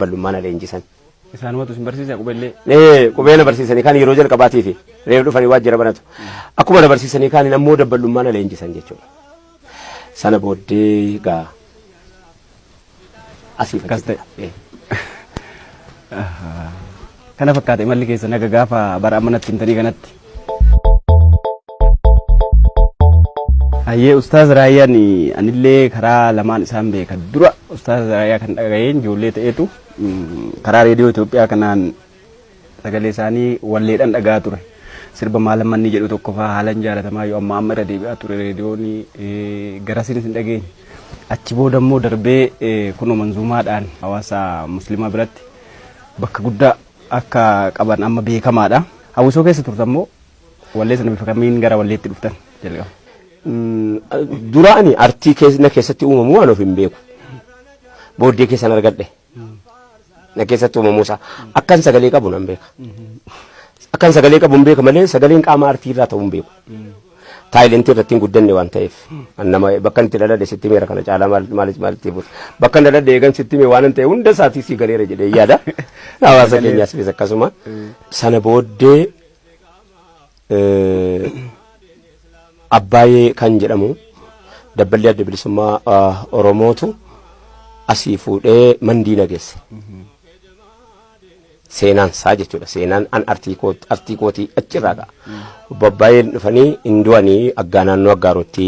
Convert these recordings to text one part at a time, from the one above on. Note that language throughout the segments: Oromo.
dabbalummaan leenjisan. Isaan watu sin barsiisa qubeellee. Qubeela barsiisanii kan yeroo jalqabaatii fi reefu dhufanii waajjira banatu. Akkuma na barsiisanii kan ammoo dabbalummaan leenjisan jechuudha. Sana booddee gaa asii fakkaate. Kana fakkaate malli keessa naga gaafa bara ammanatti himtanii kanatti. Ayyee Ustaaz Raayyaan anillee karaa lamaan isaan beeka dura Ustaaz Raayyaa kan dhaga'een ijoollee ta'eetu karaa reediyoo Itoophiyaa kanaan sagalee isaanii walleedhaan dhagaa ture. Sirba maalammanni jedhu tokko fa'aa haalan jaalatamaa yoo amma irra deebi'aa ture reediyoon garasiinis hin dhageenye. Achi booda immoo darbee kunoo manzuumaadhaan hawaasa musliimaa biratti bakka guddaa akka qaban amma beekamaadha. Hawwisoo keessa turtan immoo wallee sana bifa kamiin gara walleetti dhuftan jalqaba. Duraani artii keessatti uumamu waan of hin beeku. Booddee keessan argadhe. Na keessatti uumamuusaa akkan sagalee qabu nan beeka. Akkan sagalee qabu hin beeka malee sagaleen qaama artii irraa ta'uu hin beeku. Taayilentii irratti hin guddanne waan ta'eef. Nama bakka itti dhaladhe sitti meera kana caalaa maalitti buusa. Bakka itti dhaladhe eegan sitti mee waan ta'e hunda isaatii si galeera jedhee yaada. Hawaasa keenyaas bees akkasuma. Sana booddee Abbaayee kan jedhamu dabballee adda bilisummaa Oromootu asii fuudhee Mandiina geesse. Seenaan isaa jechuudha. Seenaan an artii kootii achirraadha. Abbaayeen dhufanii hin du'anii aggaa naannoo aggaarutti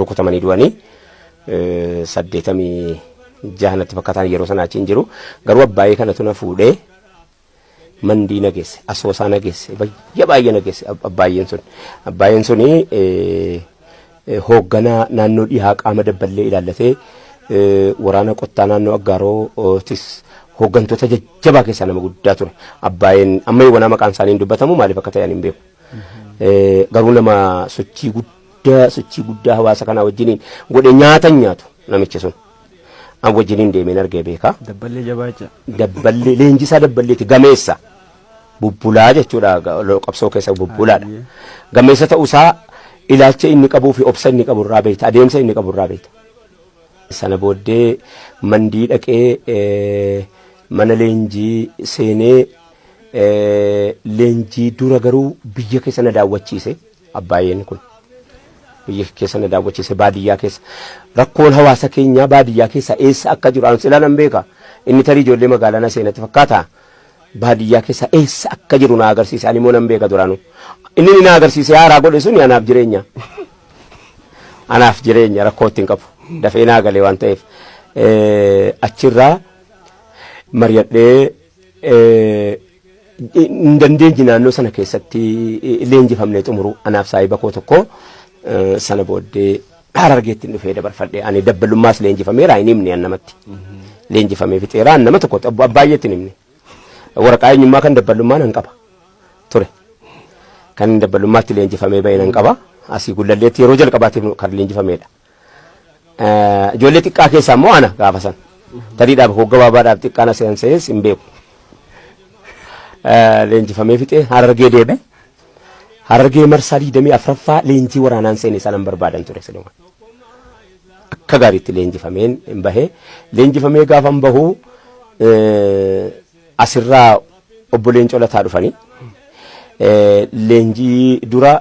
rukutamanii du'anii 86 fakkaatan yeroo sanaa achi hin jiru. Garuu Abbaayee kanatu na fuudhee Mandiina geesse, Asoosaa na geesse, baay'ee na geesse Abbaayeen suni hoogganaa naannoo dhihaa qaama dabballee ilaallatee waraana qottaa naannoo aggaarootis hooggantoota jajjabaa keessaa nama guddaa ture. Abbaayeen amma yoo maqaan isaanii hin dubbatamu maaliif akka ta'an hin beeku. Garuu nama sochii guddaa hawaasa kanaa wajjiniin godhe nyaatan nyaatu namichi sun. An wajjiniin deemeen argee beeka. Dabballee jabaacha. Dabballee leenjisaa dabballeeti gameessa. Bubbulaa jechuudha qabsoo keessa bubbulaadha. Gameessa ta'uusaa ilaalcha inni qabuu fi obsa inni qabu irraa beekta. Adeemsa inni qabu irraa beekta. Sana booddee Mandii dhaqee mana leenjii seenee leenjii dura garuu biyya keessa na daawwachiise Abbaayeen kun. Biyya keessa na daawwachiise baadiyyaa keessa. Rakkoon hawaasa keenyaa baadiyyaa keessa eessa akka jiru an silaa nan beeka. Inni tarii ijoollee magaalaa na seenatti fakkaata. Baadiyyaa keessa eessa akka jiru na agarsiise ani immoo nan beeka duraanu. Inni na agarsiise haaraa godhe sun anaaf jireenya. Anaaf jireenya rakkoo ittiin qabu. Dafee naa galee waan ta'eef achirraa mari'adhee hin dandeenye naannoo sana keessatti leenjifamnee xumuru anaaf saahiba koo tokko sana booddee Harargeetti dhufee dabarfadhee ani dabbalummaas leenjifameera hin himne namatti. Leenjifamee fixeera nama tokko Abbaayyeetti hin himne. Waraqaa eenyummaa kan dabbalummaan hin qaba ture. Kan dabbalummaatti leenjifamee bahe hin qaba. Asii Gullalleetti yeroo jalqabaatiif kan leenjifameedha. Ijoollee xiqqaa keessaa immoo ana gaafa san. Tariidhaaf hogga baabaadhaaf xiqqaana seensees hin beeku. Leenjifamee fixee Harargee deeme. Harargee marsaa 24ffaa leenjii waraanaan seene sanan barbaadan ture siluma. Akka gaariitti leenjifameen hin bahee. Leenjifamee gaafa hin bahu asirraa obbo Leencoo Lataa dhufanii leenjii dura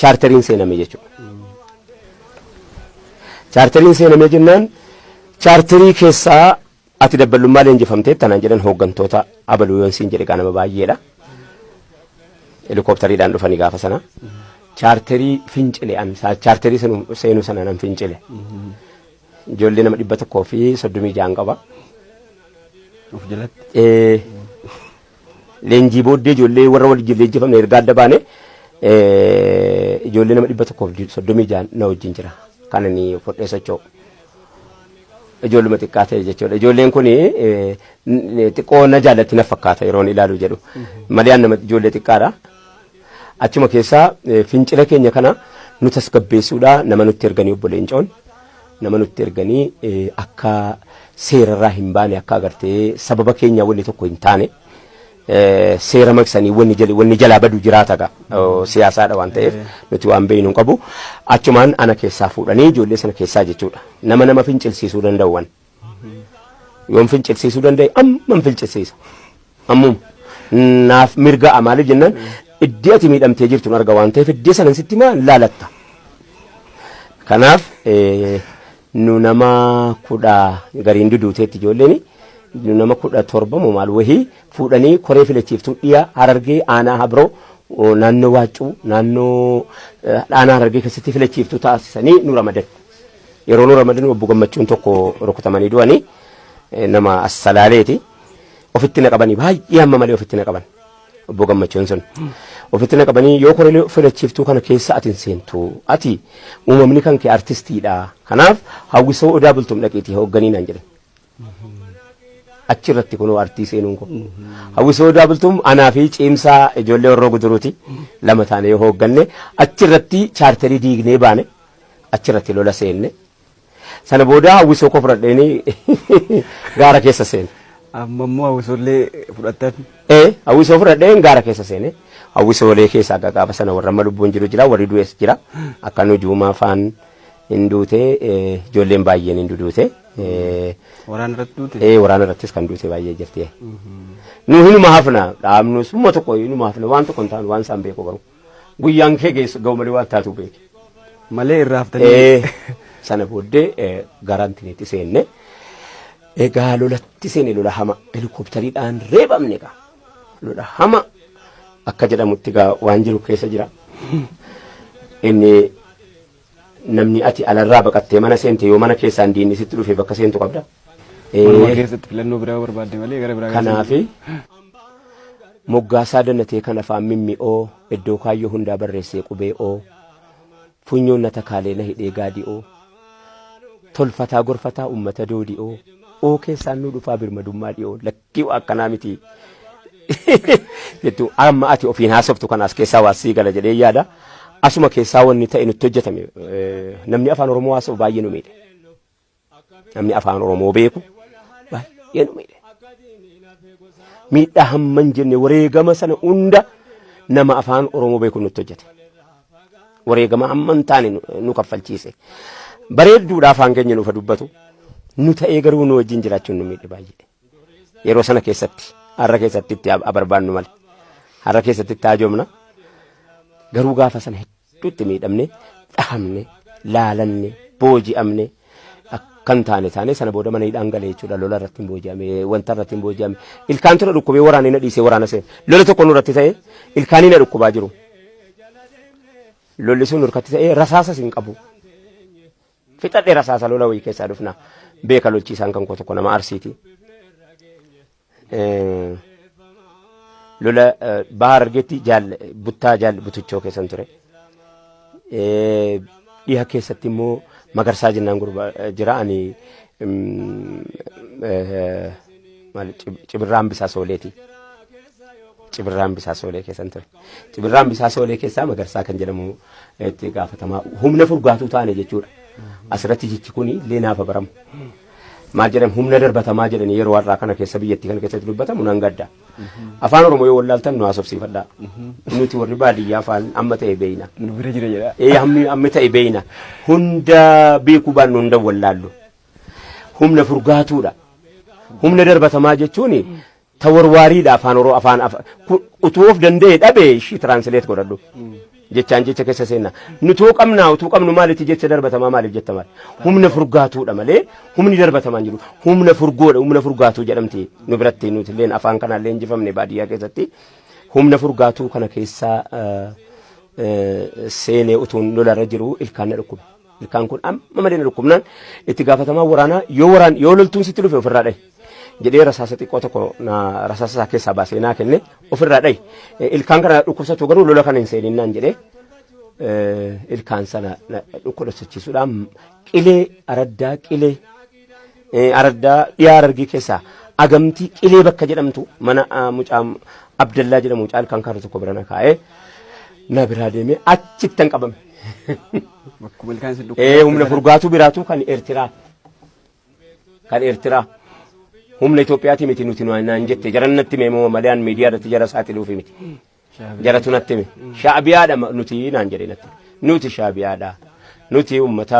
chaarteriin seename jechuudha. Chaarteriin seename jennaan chaarterii keessaa ati dabbalummaa leenjifamtee tanaan jedhan hooggantoota abaluu yoon siin jedhe nama baay'eedha. Helikooftariidhaan dhufanii gaafa sana. Chaarterii fincile an chaarterii seenuu sana nan fincile. Ijoollee nama 136 qaba. Leenjii booddee ijoollee warra waliin leenjifamne erga adda baane ijoollee nama 136 na wajjin jira. Kanani fudhee socho'u. Ijoolluma xiqqaa ta'e jechuudha. Ijoolleen kun xiqqoo na jaallatti na fakkaata yeroon ilaalu jedhu. Malee nama ijoollee xiqqaadha. Achuma keessaa fincila keenya kana nu tasgabbeessuudha nama nutti erganii obbo Leencoon nama nutti erganii akka seerarraa hin baane akka agartee sababa keenya wanni tokko hin taane seera maksanii wanni jalaa badu jiraata siyaasaadha waan ta'eef nuti waan beeynu hin qabu. Achumaan ana keessaa fuudhanii ijoollee sana keessaa jechuudha. Nama fincilsiisuu danda'uwan. yoon fincilsiisuu danda'e amma fincilsiisa ammum naaf mirga maaliif jennaan iddii ati miidhamtee jirtu arga waan ta'eef iddii sanan sitti maa laalatta kanaaf nu nama 10 gariin duduuteetti ijoolleen nu nama 17 moo maal wahii fuudhanii koree filachiiftuu dhiyaa Harargee aanaa Habroo naannoo Waaccuu naannoo aanaa Harargee keessatti filachiiftuu taasisanii nu ramadan yeroo nu ramadan obbo Gammachuun tokko rukutamanii du'anii nama Assalaaleeti ofitti naqabanii baay'ee amma malee ofitti naqaban obbo Gammachuun sun ofitti naqabanii yoo koree filachiiftuu kana keessa ati seentu ati uumamni kan kee artistiidha kanaaf hawwisoo odaa bultum dhaqiitii hoogganii naan jedhan achirratti kunoo artii seenuun ko hawwisoo odaa bultum anaa fi ciimsaa ijoollee warroo guduruuti lama taane yoo hoogganne achirratti chaartarii diignee baane achirratti lola seenne sana booda hawwisoo ko fudhadheeni gaara keessa seene Ammoo hawwisoollee fudhatan. Hawwisoo fudhadheen gaara keessa seene hawwisoolee keessa gaafa sana warra amma lubbuun jiru jira warri du'es jira akka nu juumaa faan hin duute ijoolleen baay'een hin duute. Waraana irratti duute? Waraana irrattis kan duute baay'ee jirti. Nu hinuma hafna dhaabnu summa tokko hinuma hafna waan tokko hin taanu waan isaan beeku garuu guyyaan kee geessu ga'u malee waan taatu beeki. Malee irraa haftanii? Sana booddee garaantiniitti seenne. Egaa lolatti seene lola hama helikopteriidhaan reebamne gaa lola hama akka jedhamutti gaa waan jiru keessa jira. Inni namni ati alarraa baqattee mana seente yoo mana keessaan diinni sitti dhufe bakka seentu qabda. Mana keessatti filannoo biraa barbaadde malee gara biraa. Kanaafi moggaasaa dannatee kan afaan mimmi'oo iddoo kaayyoo hundaa barreessee qubee'oo funyoon na takaalee na hidhee gaadi'oo tolfataa gorfataa ummata doodi'oo. Oo keessaan nu dhufaa birmadummaa dhiyoo lakkii akkanaa miti jettu amma ati ofiin haasoftu kanaas keessaa waasii gala jedhee yaada asuma keessaa wanni ta'e nutti hojjetame namni afaan Oromoo haasawu baay'ee nu miidhe namni afaan Oromoo beeku baay'ee nu miidhe miidhaa hamman jenne wareegama sana hunda nama afaan Oromoo beeku nutti hojjete wareegama hamman taane nu kaffalchiise bareedduudha afaan keenya nuuf dubbatu. Nu ta'ee garuu nu wajjin jiraachuun nu miidhe baay'ee yeroo sana keessatti har'a keessatti itti abarbaannu malee har'a keessatti itti hajoomna garuu gaafa sana hedduutti miidhamne dhahamne laalanne booji'amne akkan taane sana booda mana hidhaan galee jechuudha lola irratti hin booji'ame wanta irratti hin booji'ame ilkaan tura dhukkubee waraana na dhiisee waraana seene lola tokko nurratti ta'e ilkaanii na dhukkubaa jiru lolli sun nurkatti ta'e rasaasas hin qabu fixadhee rasaasa lola wayii keessaa dhufna. Beeka lolchiisaan kan koo tokko nama Arsiiti. Lola Baha Harargeetti buttaa butuchoo keessan ture. Dhiha keessatti immoo Magarsaa jennaan gurba jira ani Cibirraan Bisaa Sooleeti. Cibirraan Bisaa Soolee keessan ture. Cibirraan Bisaa Soolee keessaa Magarsaa kan jedhamu itti gaafatamaa humna furgaatuu taane jechuudha. Asirratti jechi kuni leenaafa baramu. Maal jedham humna darbatamaa jedhanii yeroo har'aa kana keessa biyyattii kana keessatti dubbatamu nan gadda. Afaan Oromoo yoo wallaaltan nu haasofsiifadha. Nuti warri baadiyyaa afaan amma ta'e beeyna. Nu bira jira jedha. Amma ta'e beeyna. Hunda beekuu baannu hunda wallaallu. Humna furgaatuudha. Humna darbatamaa jechuun tawarwaariidha afaan Oromoo afaan utuu of danda'e dhabe ishii tiraansileet godhadhu. Jechaan jecha keessa seenna nutuu qabnaa utuu qabnu maalitti jecha darbatamaa maaliif jetta maal humna furgaatuudha malee humni darbatamaa jiru humna furgoodha humna furgaatuu jedhamti nu biratti nuti illee afaan kanaan illee injifamne baadiyyaa keessatti humna furgaatuu kana keessaa seenee utuun lolarra jiru ilkaan na dhukkube ilkaan kun amma malee na dhukkubnaan itti gaafatamaa waraanaa yoo loltuun sitti dhufe ofirraa dhahi jedhee rasaasa xiqqoo tokko rasaasa isaa keessaa baasee naa kenne ofirraa dhahi ilkaan kana dhukkubsatu garuu lola kana hin seeninaan jedhee ilkaan sana dhukkubsachiisuudhaan qilee araddaa dhiyaa Harargee keessaa agamtii qilee bakka jedhamtu mana mucaa Abdallaa jedhamu mucaa ilkaan kaarra tokko bira na kaa'ee na biraa deemee achitti hin qabame. Humna furgaatuu biraatu kan Eertiraa. Humna Itoophiyaati miti nuti naan jette jarannatti meemoo malee miidiyaa irratti jara saaxiluufi miti. Jaratu natti hime. Shaabiyaadha nuti naan jedhe natti. Nuti shaabiyaadha. nuti ummata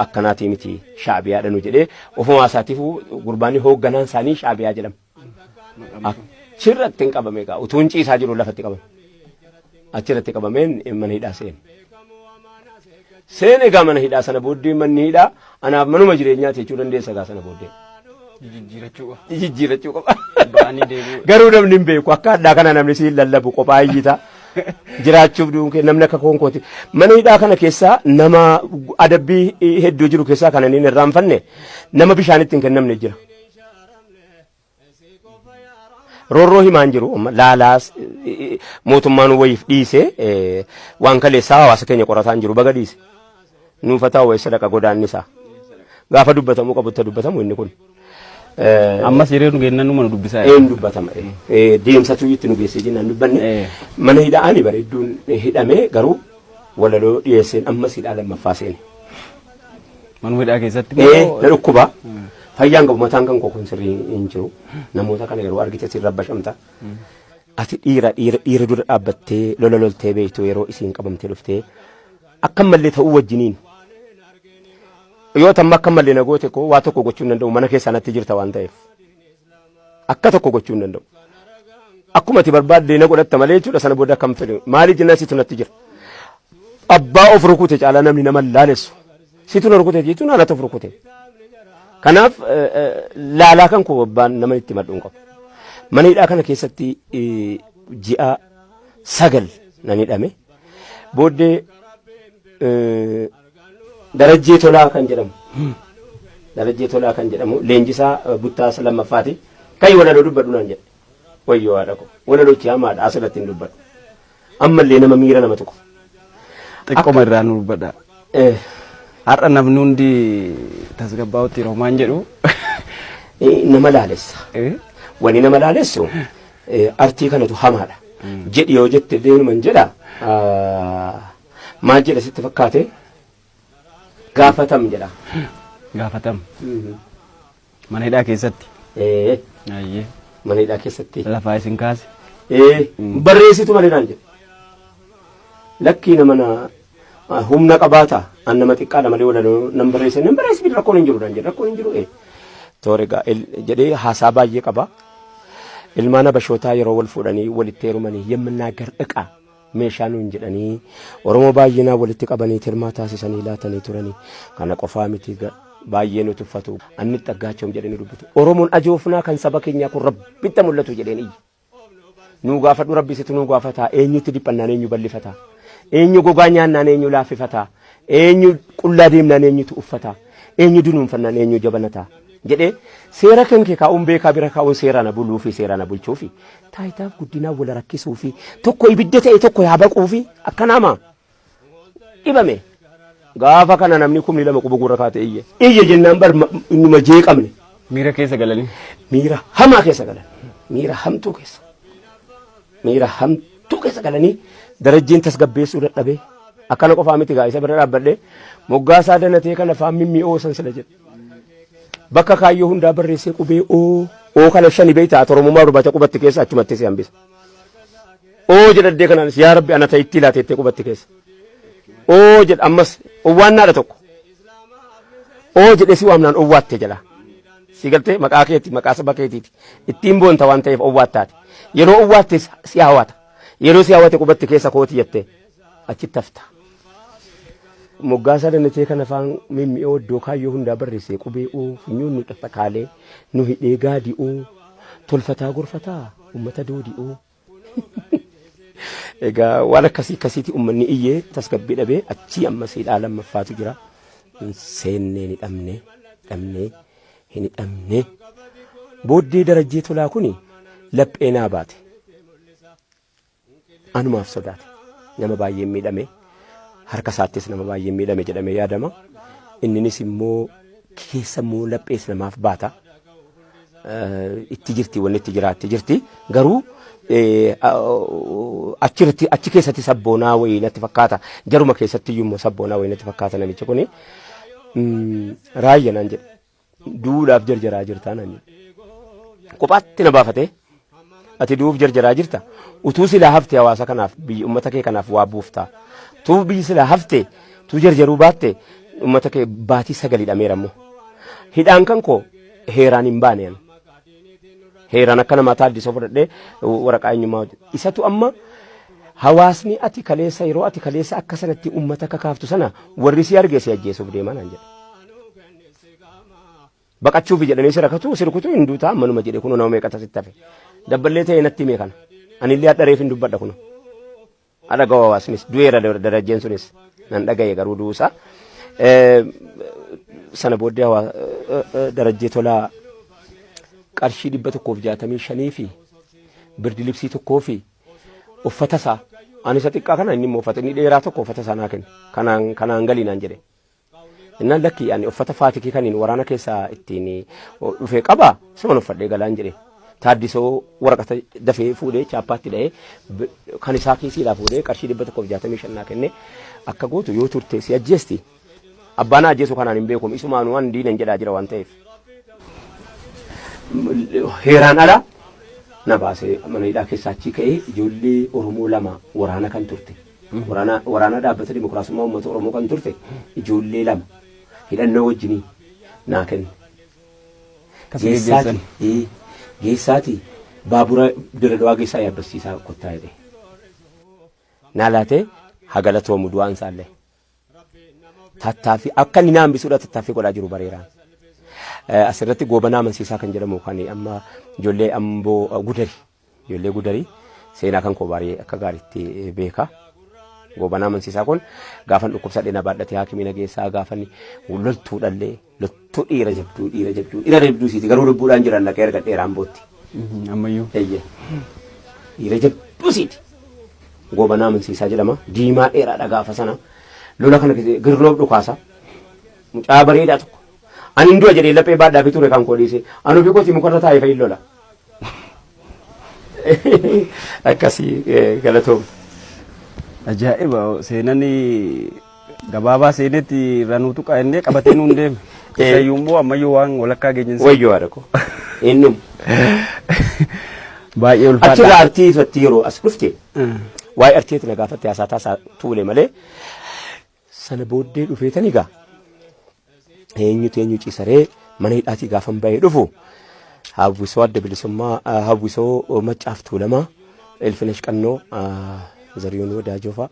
akkanaatii miti shaabiyaadha nu jedhee ofuma isaatiifuu gurbaanni hoogganaan isaanii shaabiyaa jedhama. Achirratti hin qabame egaa utuun ciisaa jiru lafatti qabame. Achirratti qabameen mana hidhaa seene. Seene egaa mana hidhaa sana booddee manni hidhaa anaaf manuma jireenyaati jechuu dandeessa egaa sana booddee. Jijjiirachuu qaba. Garuu namni hin beeku akka addaa kana namni siin lallabu qophaa iyyita. Jiraachuuf duunkee namni akka koonkooti. Mana hidhaa kana keessaa nama adabbii hedduu jiru keessaa kan inni irraanfanne nama bishaanitti hin kennamne jira. Roorroo himaan jiru laalaas mootummaan wayiif dhiise waan kaleessaa hawaasa keenya qorataan jiru baga dhiise. Nuufataa wayii sadaqa godaannisaa. Gaafa dubbatamuu qabutti dubbatamu inni kun. Ammas yeroo nu geennan nu dubbisaa. Dubbatama. Deemsatu itti nu geessee jennaan dubbanne. Mana hidhaani bareedduun hidhamee garuu walaloo dhiyeesseen ammas hidhaa lammaffaa seene. Manuma hidhaa keessatti na dhukkuba. Fayyaan qabu mataan kan kokon sirrii hin jiru. Namoota kana yeroo argite sirra bashamta. Ati dhiira dura dhaabbattee lola loltee beektu yeroo isiin qabamtee dhuftee akka mallee ta'uu wajjiniin. Yoo tamma akka mallee nagoote koo waa tokko gochuu hin danda'u mana keessa natti jirta waan ta'eef. Akka tokko gochuu hin danda'u. Akkuma ati barbaadde na godhatta malee jechuudha sana booda akkam fedhe maali jennaan situ natti jira. Abbaa of rukute caalaa namni nama laalessu. Situ na rukute jechuun haala of rukute. Kanaaf laalaa kan koo abbaan nama itti madduun qabu. Mana hidhaa kana keessatti ji'a 9 nan hidhame. Booddee Darajjee Tolaa kan jedhamu. Darajjee Tolaa kan jedhamu leenjisaa buttaa lammaffaati. Kai walaloo dubbadhu naan jedhe. Wayyoo haadha ko. Walaloochi hamaadha asirratti hin dubbadhu. Ammallee nama miira nama tuqu. Xiqqooma irraa nu dubbadha. Har'a namni hundi tasgabbaa'utti yeroo maan jedhu. Nama laalessa. Wani nama laalessu artii kanatu hamaadha. Jedhi yoo jette deemuman jedha. Maal jedha sitti fakkaate? Gaafatam jedha. Gaafatam. Mana hidhaa keessatti. Ayyee. Mana hidhaa keessatti. Lafaa isin kaase. Barreessitu malee naan jedhe. Lakkii nama humna qabaata an nama xiqqaadha malee walaloo nan barreesse rakkoon hin jiru naan jedhe rakkoon hin jiru. Tooregaa jedhee haasaa baay'ee qaba. Ilmaan abashootaa yeroo wal fuudhanii walitti heerumanii yemmannaagar dhiqaa. Meeshaa nuun jedhanii Oromoo baay'inaa walitti qabanii tirmaa taasisanii laatanii turanii kana qofaa miti baay'ee nuti uffatu anni xaggaachoom jedhanii dubbatu Oromoon ajoofnaa kan saba keenyaa kun rabbitti mul'atu jedheen iyyi nu gaafadhu rabbisitu nu gaafataa eenyutti dhiphannaan eenyu ballifataa eenyu gogaa nyaannaan eenyu laaffifataa eenyu qullaa deemnaan eenyutu uffataa eenyu dunuunfannaan eenyu jabanataa jedhee seera kan kee kaa'uun beekaa bira kaa'uun seera na buluu fi seera na bulchuu fi taayitaaf guddinaa wal rakkisuu fi tokko ibidda ta'e tokko yaa baquu fi akka nama dhibame gaafa kana namni 2 quba gurra kaate iyye jennaan bar innuma jeeqamne miira keessa galanii miira hamaa keessa galan miira hamtuu keessa galanii darajjiin tasgabbeessuu dadhabee akkana qofaa miti gaa isa bira dhaabbadhee moggaasaa danatee kana faan mimmi'oo san sila jedhe bakka kaayyoo hundaa barreessee qubee oo kana 5 beeytaa Oromummaa dubbata qubatti keessa achumatti si hambisa. Jedhaddee kanaanis yaa Rabbi ana ta'itti laateettee qubatti keessa. Jedha ammas owwaannaadha tokko. Jedhee si waamnaan owwaatte jala. Si galtee maqaa keetti maqaa saba keetiiti. Ittiin boonta waan ta'eef owwaattaati. Yeroo owwaatte si hawwata. Yeroo si hawwate qubatti keessa kooti jettee achitti hafta. Moggaasaa danatee kana afaan mimmi'oo iddoo kaayyoo hundaa barreessee qubee funyuun nu xaxxaqaalee nu hidhee gaadi'oo tolfataa gorfataa uummata doodi'oo. Egaa waan akkasiiti uummanni iyyee tasgabbii dhabee achii ammas hidhaa lammaffaatu jira. Seennee ni dhabnee hin hidhamne. Booddee Darajjee Tolaa kuni laphee naa baate. Anumaaf sodaate nama baay'ee miidhame. Harka isaattis nama baay'ee miidhame jedhamee yaadama. Inninis immoo keessa immoo laphees namaaf baata. Itti jirti wanni itti jiraatti jirti. Garuu achi keessatti sabboonaa wayii natti fakkaata. Jaruma keessatti iyyuu sabboonaa wayii natti fakkaata namichi kuni. Raayya naan jedhe. Duudhaaf jarjaraa jirtaa naan jedhe. Kophaatti na baafatee ati duuf jarjaraa jirta. Utuu silaa haftee hawaasa kanaaf biyya uummata kee kanaaf waa buuftaa. Tuu biyyi silaa haftee tu jarjaruu baatte ummata kee baatii sagalii dhameerammoo hidhaan kan koo heeraan hin baane heeraan akka namaa taaddisoo fudhadhee waraqaa eenyummaa isatu amma hawaasni ati kaleessa yeroo ati kaleessa akka sanatti ummata kakaaftu sana warri si arge si ajjeesuuf deeman an jedhe baqachuuf jedhanii si rakatu sirkutu hin duutaa manuma jedhe kuno nama meeqata sitti hafe dabballee ta'e natti mee kana anillee hadhareef hin dubbadha kuno adhagaa hawaasnis du'eera darajjeen sunis nan dhagaye garuu duusa sana booddee darajjee tolaa qarshii 165 fi birdi libsii tokkoo fi uffata isaa ani isa xiqqaa kana inni immoo uffata inni dheeraa tokko uffata isaa naa kenne kanaan galii naan jedhe innaan lakki ani uffata faatikii kaniin waraana keessaa ittiin dhufee qaba suman uffadhee galaan jedhe taaddisoo waraqata dafee fuudhee chaappaatti dha'ee kan isaa kiisiidhaa fuudhee qarshii 165 naa kenne akka gootu yoo turte si ajjeesti abbaan ajjeesu kanaan hin beekum isumaan waan diinan jedhaa jira waan ta'eef heeraan ala na baasee mana hidhaa keessaa achi ka'ee ijoollee Oromoo 2 waraana kan turte waraana dhaabbata dimokiraasummaa uummata Oromoo kan turte ijoollee 2 hidhannoo wajjinii naa kenne geessaati baabura Dirredawaa geessaa yaabbachiisaa kottaa jedhe naa laatee hagalatoomu du'aan isaallee tattaaffii akka inni na hambisuudha tattaaffii godhaa jiru bareeraan asirratti goobanaa amansiisaa kan jedhamu kan amma ijoollee amboo ijoollee gudarii seenaa kan koo baay'ee akka gaariitti beeka goobanaa amansiisaa kun gaafan dhukkubsadhee na baadhatee haakimii nageessaa gaafan loltuu dhallee loltuu dhiira jabduu siiti garuu lubbuudhaan jiran naqee erga dheeraan bootti ammayyuu dhiira jabduu siiti goobanaa amansiisaa jedhama diimaa dheeraadha gaafa sana lola kana girloob dhukaasa mucaa bareedaa tokko ani ndua jedhee laphee baadhaa fi ture kan koodhiise anu fi kooti mukarra taa'ee fa'i lola akkasii galatoom ajaa'iba seenani gabaabaa seenetti ranuutu qaa'ennee qabatee nuun deeme isayyuu immoo ammayyuu waan walakkaa geenyinsa wayyoo haadha ko innum baay'ee ulfaadha achirraa artii irratti yeroo as dhufte waa'ee artiitti na gaafatte haasaa taasaa tuule malee sana booddee dhufeetani gaa eenyu ciisaree mana hidhaatii gaafan bahee dhufu hawwisoo adda bilisummaa hawwisoo maccaaf tuulamaa elfinesh qannoo zariyoon wadaajoofa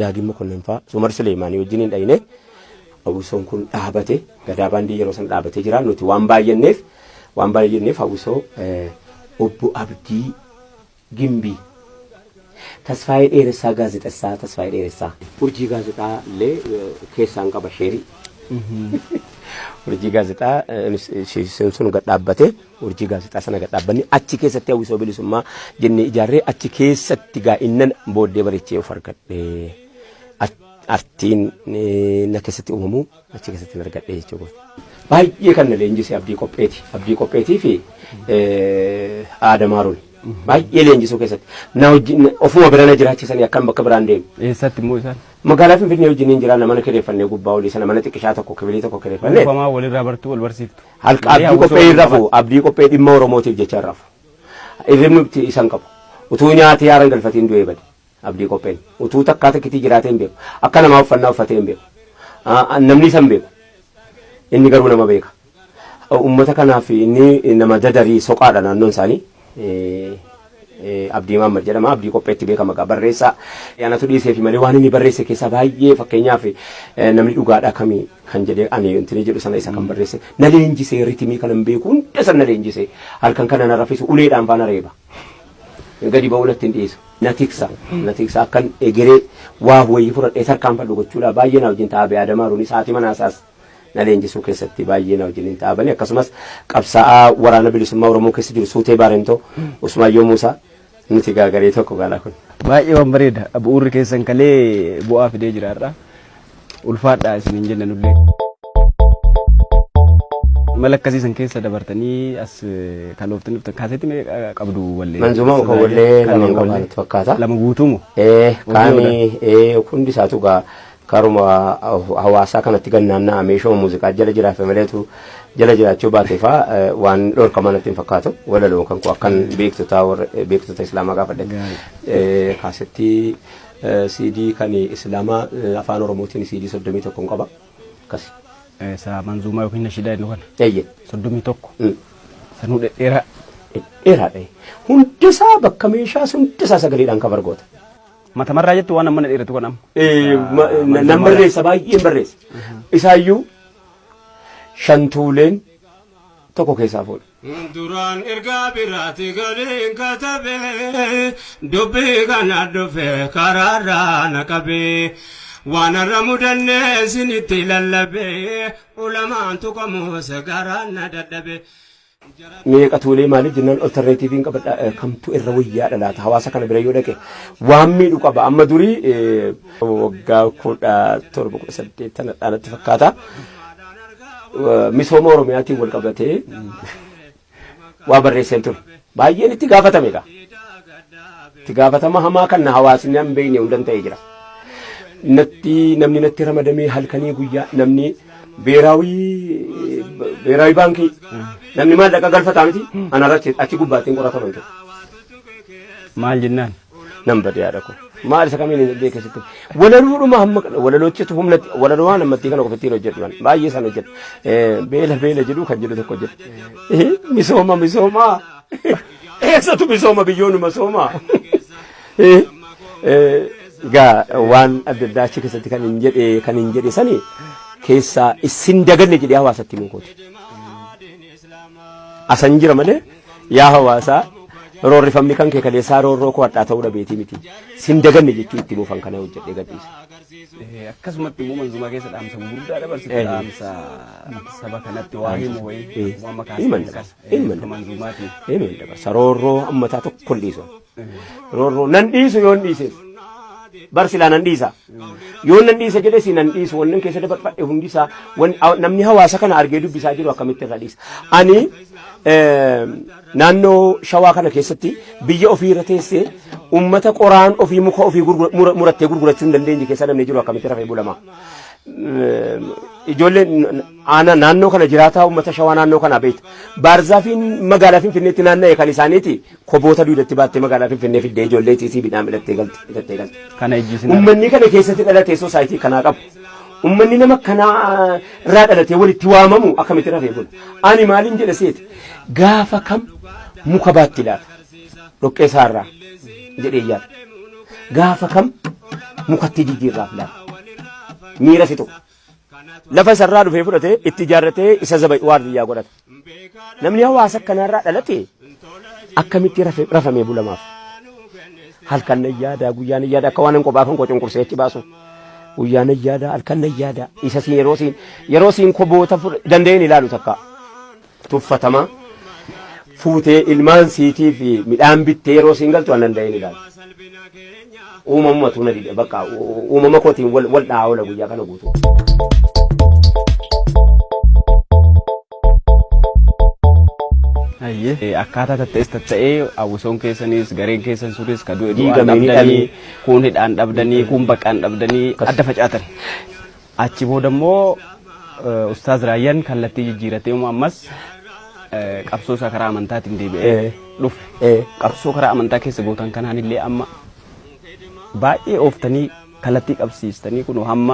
daagimma kunneenfaa sumar suleemaanii wajjin hin dhayine hawwisoon kun dhaabate gadaa baandii yeroo sana dhaabatee jira nuti waan baay'enneef hawwisoo obbo Abdii Gimbii Tasfaayee Dheeressaa gaazexessaa Tasfaayee Dheeressaa urjii gaazexaa illee keessaan qaba sheerii urjii gaazexaa sun gad dhaabbate urjii gaazexaa sana gad dhaabbanni achi keessatti hawwisoo bilisummaa jennee ijaarree achi keessatti gaa innan booddee bareechee of argadhe artiin na keessatti uumamu achi keessatti argadhe jechuudha. Baay'ee kan na leenjise Abdii Qopheetii fi Aadamaaruun baay'ee leenjisuu keessatti na wajjin ofuma birana jiraachisanii akkam bakka biraan deemu. Eessatti immoo isaan? Magaalaa Finfinnee wajjin hin jiraanna mana kireeffannee gubbaa olii sana mana xiqqishaa tokko kibilii tokko kireeffannee. Uufamaa walirraa bartuu wal barsiiftu. Halqa Abdii Qophee hin rafu Abdii Qophee dhimma Oromootiif jecha hin rafu. Irrimni isan qabu utuu nyaatee haaran galfatiin du'ee bade Abdii Qopheen utuu takkaa takkitii jiraatee hin beeku akka namaa uffannaa uffatee hin beeku namni isa hin beeku inni garuu nama beeka. Uummata kanaaf inni nama dadarii soqaadha naannoon isaanii. Abdii Mahammad jedhama Abdii Qopheetti beekama maqaa barreessaa yaanatu dhiisee fi malee waan inni barreesse keessaa baay'ee fakkeenyaaf namni dhugaadhaa kamii kan jedhee ani intini jedhu sana isa kan barreesse na leenjisee ritimii kanan beeku hunda sana na leenjisee halkan kana na raffisu uleedhaan faana reeba gadi ba'uulatti hin dhiisu na tiksa akkan egeree waa wayii fudhadhee tarkaanfadhu gochuudha baay'ee na wajjin taa'aa Aadamaaruun isaatii manaasaas na leenjisuu keessatti baay'ee na wajjin taa'abanii akkasumas qabsaa'aa waraana bilisummaa Oromoo keessa jiru Suutee Baarentoo Usmaayyoo Muusaa nuti gaagaree tokko gaala kun. Baay'ee waan bareeda bu'uurri keessan kalee bu'aa fidee jiraarra ulfaadhaa isiniin jennan ullee. Mala akkasiisan keessa dabartanii as kalooftanii dhuftan kaaseetti qabdu wallee. Manzumaa kan wallee lama qabaatu fakkaata. Lama guutuumu. Kaanii hundi isaatu gaa karuma hawaasaa kanatti gannaannaa meeshoo muuziqaa jala jiraafe maleetu jala jiraachuu baateefaa waan dhorkamaa natti hin fakkaatu walaloo kan ku akkan beektota islaamaa gaafadhe kaasetti CD kan Islaamaa afaan Oromootiin CD 31 qaba. Akkas. Sa manzumaa yookiin nashidaa inni kana. Eeyyee. 31. Sanuu dhedheeraa. Dheeraadha. Hundisaa bakka meeshaas hundisaa sagaleedhaan kan bargoota. Matamarraa jettu waan amma dheeratu kan amma. Nan barreessa baay'een barreessa. Isaayyuu shantuuleen tokko keessaa fuudha. Duraan ergaa biraatti galiin katabee dubbii kana dhufee karaarraa naqabee waan irra mudannee sinitti lallabee ulamaan tuqamoo sagaraan na dadhabee. Meeqa tuulee maaliif jennaan alternaatiiviin qabadha kamtu irra wayyaa dhalaata hawaasa kana bira yoo dhaqe waan miidhu qaba amma durii waggaa 17 18 fakkaata misooma Oromiyaatiin wal qabatee waa barreesseen ture baay'een itti gaafatame egaa itti gaafatama hamaa kan hawaasni hin beekne hundan ta'ee jira namni natti ramadamee halkanii guyyaa namni beeraawi baankii namni maal dhaqa galfataa miti anarratti achi gubbaattiin qorataman ture. Maal jennaan? Nam badee yaada kun maal isa kamiin hin beekesitti walaluudhuma hamma walaloochitu humnatti walalumaan ammattii kana qofittiin hojjedhu baay'ee san hojjedhu beela jedhu kan jedhu tokko hojjedhu misooma eessatu misooma biyyoonuma sooma gaa waan adda addaa achi keessatti kan hin jedhe sanii keessaa isin daganne jedhee hawaasatti mukooti. Asan jira malee yaa hawaasaa roorrifamni kan kee kaleessaa roorroo koo hadhaa ta'uu dhabeetii miti. Sin daganne jechuu itti buufan kana hojjedhee gadhiisa. Akkasumatti immoo manzumaa keessa dhaamsa gurguddaa dabarsite dhaamsa saba kanatti waa himu wayii waan makaasa manzumaatiin. Himan dabarsa roorroo ammataa tokko hin dhiisu. Roorroo nan dhiisu yoo hin dhiiseef. Barsilaa nan dhiisa. Yoo nan dhiisa jedhee si nan dhiisu wannan keessa dabarfadhe hundisaa namni hawaasa kana argee dubbisaa jiru akkamitti irra dhiisa. Ani naannoo Shawaa kana keessatti biyya ofii irra teessee ummata qoraan ofii muka ofii murattee gurgurachuu hin dandeenye keessa namni jiru akkamitti rafee bulama. Ijoolleen naannoo kana jiraataa ummata Shawaa naannoo kana beektu. Baarzaafiin magaalaa Finfinneetti naanna'e kan isaaniiti koboota duudatti baattee magaalaa Finfinnee fiddee ijoollee tiisii bidhaan hidhattee galti. Kana ejjisin. Uummanni kana keessatti dhalatee soosaayitii kanaa qabu. Uummanni nama kanaa irraa dhalatee walitti waamamu akkamitti rafee bula. Ani maaliin jedha seeti gaafa kam muka baatti laata dhoqqee isaarraa jedhee yaada. Gaafa kam mukatti jijjiirraaf laata. Miira fitu lafa isarraa dhufee fudhatee itti ijaarratee isa zaba waardiyyaa godhata. Namni hawaasa kanarraa dhalate akkamitti rafamee bulamaaf. Halkan nan yaada guyyaan nan yaada akka waan hin qophaa kan cunqursee achi baasu. Guyyaan nan yaada halkan nan yaada isa siin yeroo siin koboota danda'een ilaalu takka tuffatama fuutee ilmaan siitii fi midhaan bittee yeroo siin galtu waan danda'een ilaalu. Uumamatu na dide bakka uumama kootiin wal dhaawala guyyaa kana guutuu. Akkaataa tatta'ee hawwisoon keessanis gareen keessan sunis ka du'e du'aan dhabdanii kun hidhaan dhabdanii kun baqaan dhabdanii adda facaatan. Achi booda immoo Ustaaz Raayyaan kallattii jijjiiratee ammas qabsoo isaa karaa amantaatiin deebi'ee dhufe. Qabsoo karaa amantaa keessa gootan kanaan illee amma baay'ee ooftanii kallattii qabsiistanii kun hamma